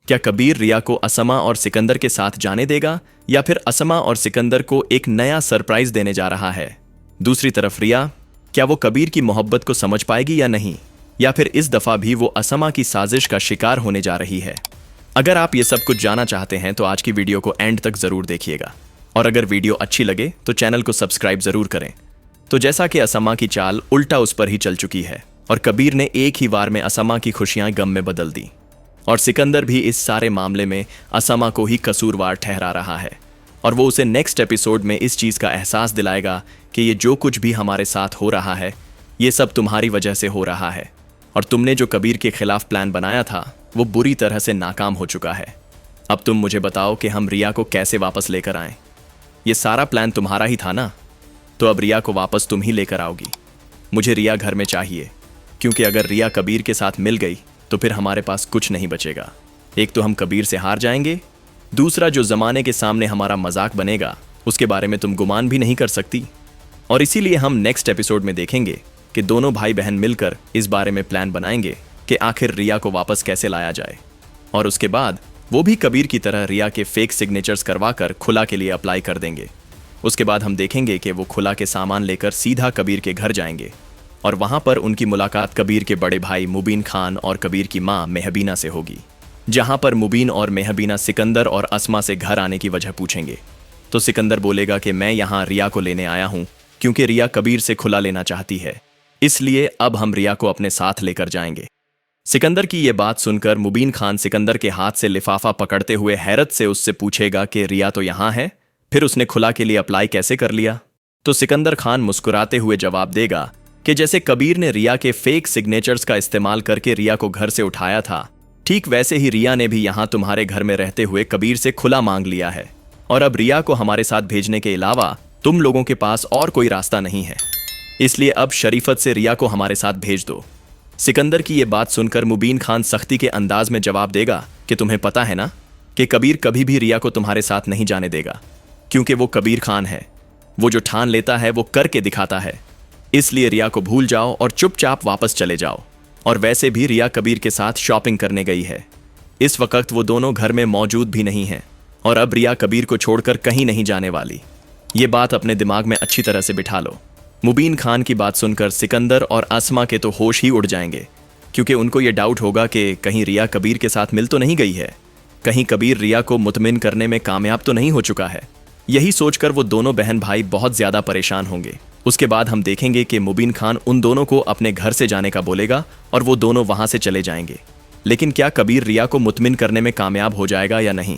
क्या कबीर रिया को असमा और सिकंदर के साथ जाने देगा, या फिर असमा और सिकंदर को एक नया सरप्राइज देने जा रहा है? दूसरी तरफ रिया, क्या वो कबीर की मोहब्बत को समझ पाएगी या नहीं, या फिर इस दफा भी वो असमा की साजिश का शिकार होने जा रही है? अगर आप ये सब कुछ जानना चाहते हैं तो आज की वीडियो को एंड तक जरूर देखिएगा, और अगर वीडियो अच्छी लगे तो चैनल को सब्सक्राइब जरूर करें। तो जैसा कि असमा की चाल उल्टा उस पर ही चल चुकी है और कबीर ने एक ही वार में असमा की खुशियां गम में बदल दी, और सिकंदर भी इस सारे मामले में असमा को ही कसूरवार ठहरा रहा है, और वो उसे नेक्स्ट एपिसोड में इस चीज का एहसास दिलाएगा कि ये जो कुछ भी हमारे साथ हो रहा है ये सब तुम्हारी वजह से हो रहा है, और तुमने जो कबीर के खिलाफ प्लान बनाया था वो बुरी तरह से नाकाम हो चुका है। अब तुम मुझे बताओ कि हम रिया को कैसे वापस लेकर आएं। ये सारा प्लान तुम्हारा ही था ना, तो अब रिया को वापस तुम ही लेकर आओगी। मुझे रिया घर में चाहिए, क्योंकि अगर रिया कबीर के साथ मिल गई तो फिर हमारे पास कुछ नहीं बचेगा। एक तो हम कबीर से हार जाएंगे, दूसरा जो जमाने के सामने हमारा मजाक बनेगा उसके बारे में तुम गुमान भी नहीं कर सकती। और इसीलिए हम नेक्स्ट एपिसोड में देखेंगे कि दोनों भाई बहन मिलकर इस बारे में प्लान बनाएंगे कि आखिर रिया को वापस कैसे लाया जाए, और उसके बाद वो भी कबीर की तरह रिया के फेक सिग्नेचर्स करवाकर खुला के लिए अप्लाई कर देंगे। उसके बाद हम देखेंगे कि वो खुला के सामान लेकर सीधा कबीर के घर जाएंगे, और वहां पर उनकी मुलाकात कबीर के बड़े भाई मुबीन खान और कबीर की मां मेहबीना से होगी, जहां पर मुबीन और मेहबीना सिकंदर और असमा से घर आने की वजह पूछेंगे। तो सिकंदर बोलेगा कि मैं यहां रिया को लेने आया हूं क्योंकि रिया कबीर से खुला लेना चाहती है, इसलिए अब हम रिया को अपने साथ लेकर जाएंगे। सिकंदर की यह बात सुनकर मुबीन खान सिकंदर के हाथ से लिफाफा पकड़ते हुए हैरत से उससे पूछेगा कि रिया तो यहां है, फिर उसने खुला के लिए अप्लाई कैसे कर लिया? तो सिकंदर खान मुस्कुराते हुए जवाब देगा कि जैसे कबीर ने रिया के फेक सिग्नेचर्स का इस्तेमाल करके रिया को घर से उठाया था, ठीक वैसे ही रिया ने भी यहां तुम्हारे घर में रहते हुए कबीर से खुला मांग लिया है, और अब रिया को हमारे साथ भेजने के अलावा तुम लोगों के पास और कोई रास्ता नहीं है, इसलिए अब शरीफत से रिया को हमारे साथ भेज दो। सिकंदर की यह बात सुनकर मुबीन खान सख्ती के अंदाज में जवाब देगा कि तुम्हें पता है ना कि कबीर कभी भी रिया को तुम्हारे साथ नहीं जाने देगा, क्योंकि वो कबीर खान है, वो जो ठान लेता है वो करके दिखाता है। इसलिए रिया को भूल जाओ और चुपचाप वापस चले जाओ। और वैसे भी रिया कबीर के साथ शॉपिंग करने गई है, इस वक्त वो दोनों घर में मौजूद भी नहीं है, और अब रिया कबीर को छोड़कर कहीं नहीं जाने वाली। ये बात अपने दिमाग में अच्छी तरह से बिठा लो। मुबीन खान की बात सुनकर सिकंदर और असमा के तो होश ही उड़ जाएंगे, क्योंकि उनको ये डाउट होगा कि कहीं रिया कबीर के साथ मिल तो नहीं गई है, कहीं कबीर रिया को मुतमिन करने में कामयाब तो नहीं हो चुका है। यही सोचकर वो दोनों बहन भाई बहुत ज्यादा परेशान होंगे। उसके बाद हम देखेंगे कि मुबीन खान उन दोनों को अपने घर से जाने का बोलेगा और वो दोनों वहां से चले जाएंगे। लेकिन क्या कबीर रिया को मुतमिन करने में कामयाब हो जाएगा या नहीं?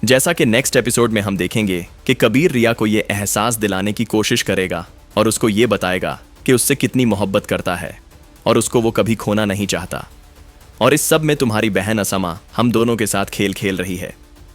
जैसा कि नेक्स्ट एपिसोड में हम देखेंगे कि कबीर रिया को यह एहसास दिलाने की कोशिश करेगा और उसको ये बताएगा कि उससे कितनी मोहब्बत करता है और उसको वो कभी खोना नहीं चाहता। और इस सब में तुम्हारी बहन असमा हम दोनों के साथ खेल खेल रही है।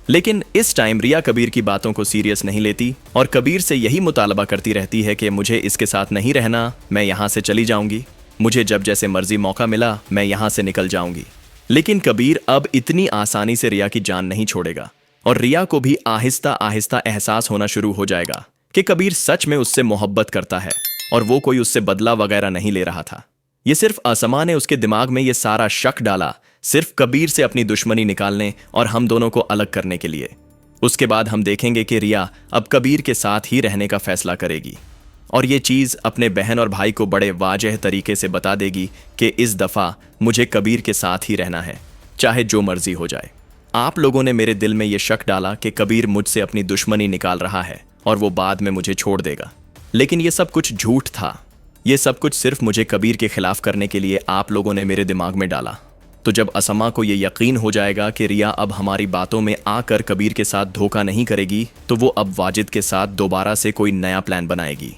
लेकिन इस टाइम रिया कबीर की बातों को सीरियस नहीं लेती और कबीर से यही मुतालबा करती रहती है कि मुझे इसके साथ नहीं रहना, मैं यहाँ से चली जाऊंगी, मुझे जब जैसे मर्जी मौका मिला मैं यहाँ से निकल जाऊंगी। लेकिन कबीर अब इतनी आसानी से रिया की जान नहीं छोड़ेगा, और रिया को भी आहिस्ता आहिस्ता एहसास होना शुरू हो जाएगा कि कबीर सच में उससे मोहब्बत करता है और वो कोई उससे बदला वगैरह नहीं ले रहा था। ये सिर्फ असमा ने उसके दिमाग में ये सारा शक डाला, सिर्फ कबीर से अपनी दुश्मनी निकालने और हम दोनों को अलग करने के लिए। उसके बाद हम देखेंगे कि रिया अब कबीर के साथ ही रहने का फैसला करेगी, और ये चीज अपने बहन और भाई को बड़े वाजह तरीके से बता देगी कि इस दफा मुझे कबीर के साथ ही रहना है, चाहे जो मर्जी हो जाए। आप लोगों ने मेरे दिल में ये शक डाला कि कबीर मुझसे अपनी दुश्मनी निकाल रहा है और वो बाद में मुझे छोड़ देगा, लेकिन ये सब कुछ झूठ था। ये सब कुछ सिर्फ मुझे कबीर के खिलाफ करने के लिए आप लोगों ने मेरे दिमाग में डाला। तो जब असमा को ये यकीन हो जाएगा कि रिया अब हमारी बातों में आकर कबीर के साथ धोखा नहीं करेगी, तो वो अब वाजिद के साथ दोबारा से कोई नया प्लान बनाएगी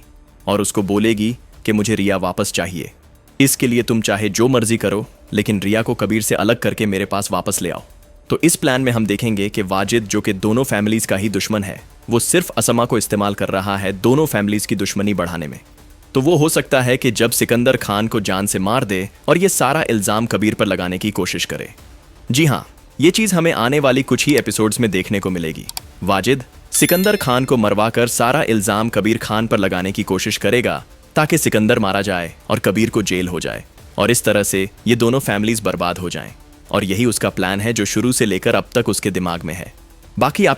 और उसको बोलेगी कि मुझे रिया वापस चाहिए, इसके लिए तुम चाहे जो मर्जी करो, लेकिन रिया को कबीर से अलग करके मेरे पास वापस ले आओ। तो इस प्लान में हम देखेंगे कि वाजिद, जो कि दोनों फैमिलीज का ही दुश्मन है, वो सिर्फ असमा को इस्तेमाल कर रहा है दोनों फैमिलीज की दुश्मनी बढ़ाने में। तो वो हो सकता है कि जब सिकंदर खान को जान से मार दे और ये सारा इल्जाम कबीर पर लगाने की कोशिश करे। जी हाँ, ये चीज हमें आने वाली कुछ ही एपिसोड्स में देखने को मिलेगी। वाजिद सिकंदर खान को मरवाकर सारा इल्जाम कबीर खान पर लगाने की कोशिश करेगा ताकि सिकंदर मारा जाए और कबीर को जेल हो जाए, और इस तरह से ये दोनों फैमिलीज बर्बाद हो जाएं। और यही उसका प्लान है जो शुरू से लेकर अब तक उसके दिमाग में है। बाकी आप